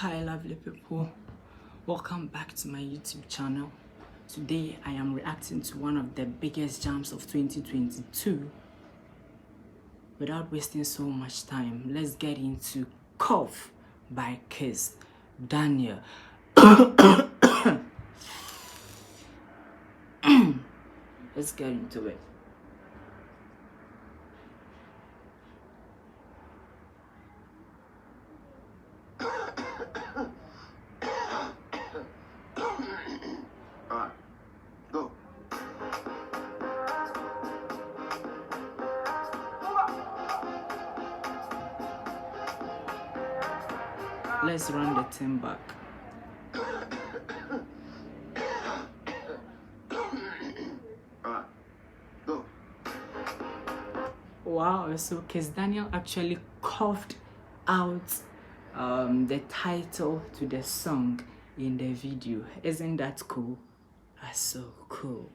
Hi lovely people, welcome back to my YouTube channel. Today I am reacting to one of the biggest jams of 2022. Without wasting so much time, let's get into Cough by Kiss Daniel. Let's get into it. Let's run the thing back. Wow, so Kiss Daniel actually coughed out the title to the song in the video. Isn't that cool? That's so cool.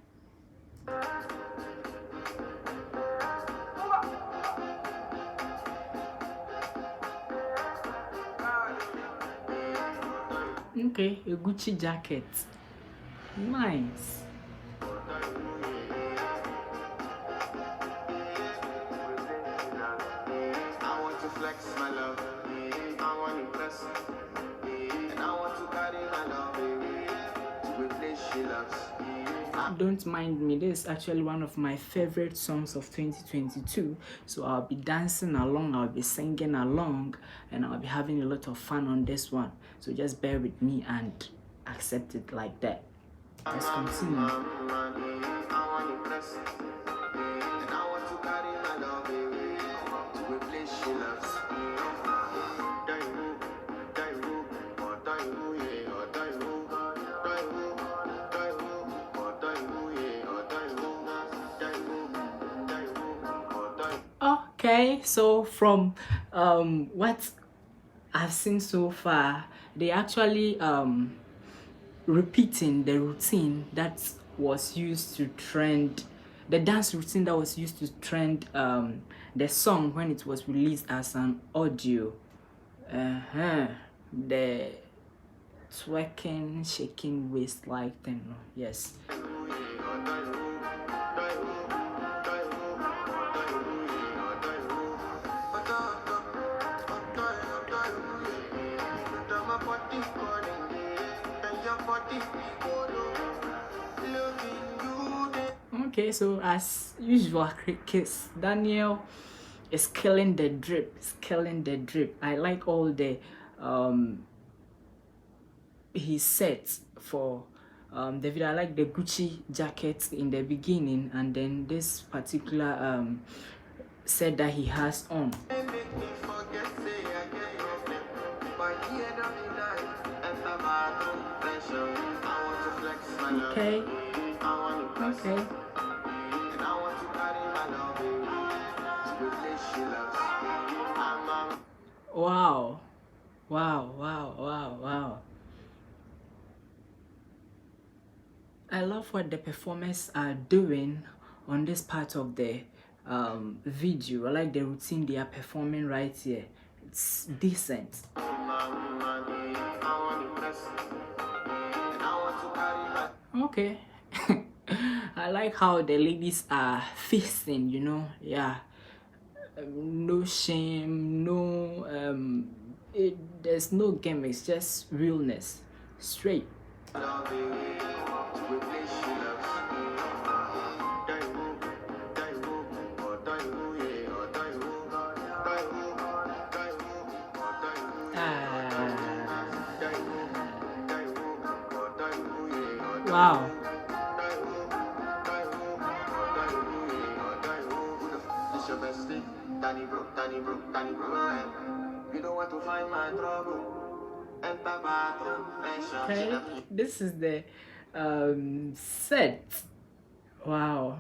Okay, a Gucci jacket. Nice. I want to flex my love. I want to impress. And I want to carry my love to a place she loves. Don't mind me, this is actually one of my favorite songs of 2022. So I'll be dancing along, I'll be singing along, and I'll be having a lot of fun on this one. So just bear with me and accept it like that. Let's continue. I want to impress. And I want to carry my love to a place she loves. Okay, so from what I've seen so far, they actually repeating the routine that was used to trend, the dance routine that was used to trend the song when it was released as an audio. The twerking, shaking waist like thing. Yes. Okay, so as usual, Kiss Daniel is killing the drip. I like all the he sets for the video. I like the Gucci jacket in the beginning, and then this particular set that he has on. Okay. Okay. Wow. Wow. I love what the performers are doing on this part of the video. I like the routine they are performing right here. It's decent. Okay. I like how the ladies are facing, you know. Yeah. No shame, no there's no gimmicks, just realness, straight. Wow. Okay, this is the set. Wow.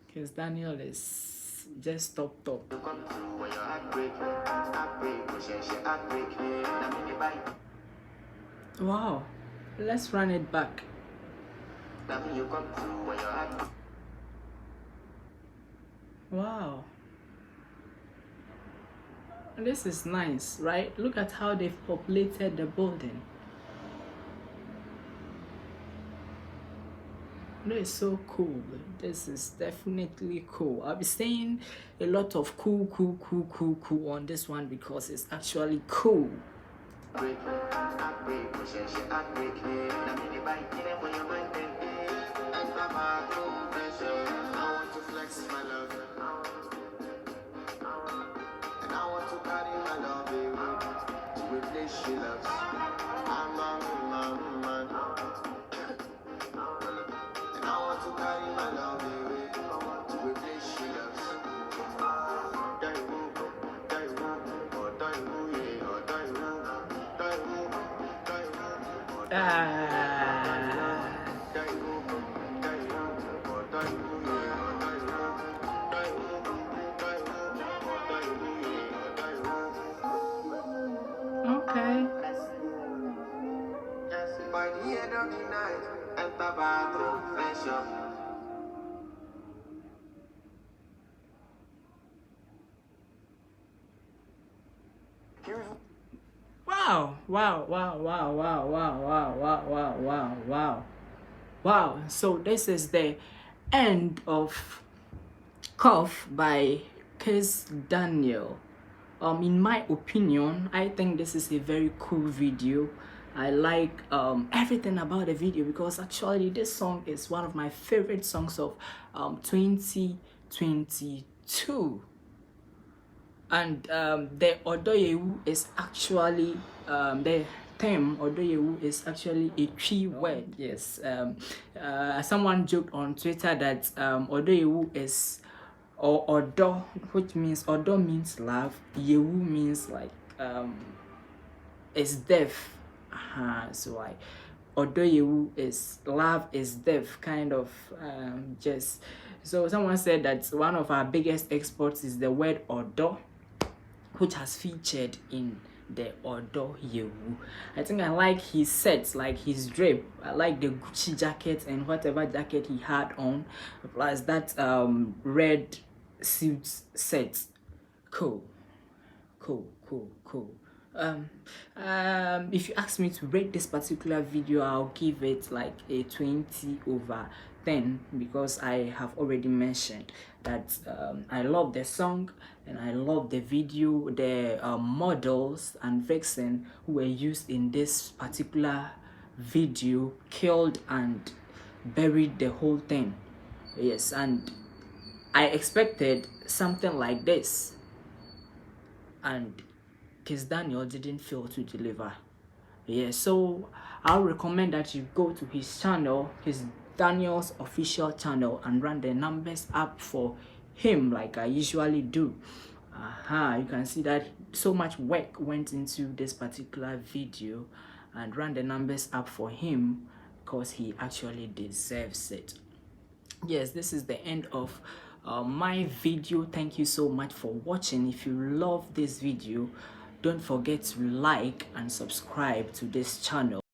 Because Daniel is just top. Wow. Let's run it back. Wow. This is nice, right? Look at how they've populated the building. This is so cool. This is definitely cool. I'll be saying a lot of cool on this one because it's actually cool. She loves. I'm a man. And I want to carry my love away to a place she loves. Okay. By the end of the night, enter bathroom, fresh up. Wow. So this is the end of Cough by Kiss Daniel. In my opinion, I think this is a very cool video. I like everything about the video because actually this song is one of my favorite songs of 2022. And the Odoyewu is actually the term Odoyewu is actually a key word. Yes. Someone joked on Twitter that Odoyewu is or Odo, which means Odo means love, Yewu means like is death. So like Odoyewu is love is death, kind of just. So someone said that one of our biggest exports is the word Odo, which has featured in the Odoyewu. I think I like his sets, like his drape. I like the Gucci jacket and whatever jacket he had on, plus that red suit set. Cool. If you ask me to rate this particular video, I'll give it like a 20/10 because I have already mentioned that I love the song and I love the video, the models and vixen who were used in this particular video killed and buried the whole thing. Yes, and I expected something like this, and Kiss Daniel didn't fail to deliver. Yeah, so I'll recommend that you go to his channel, his Daniel's official channel, and run the numbers up for him like I usually do. You can see that so much work went into this particular video, and run the numbers up for him because he actually deserves it. Yes, this is the end of my video. Thank you so much for watching. If you love this video, don't forget to like and subscribe to this channel.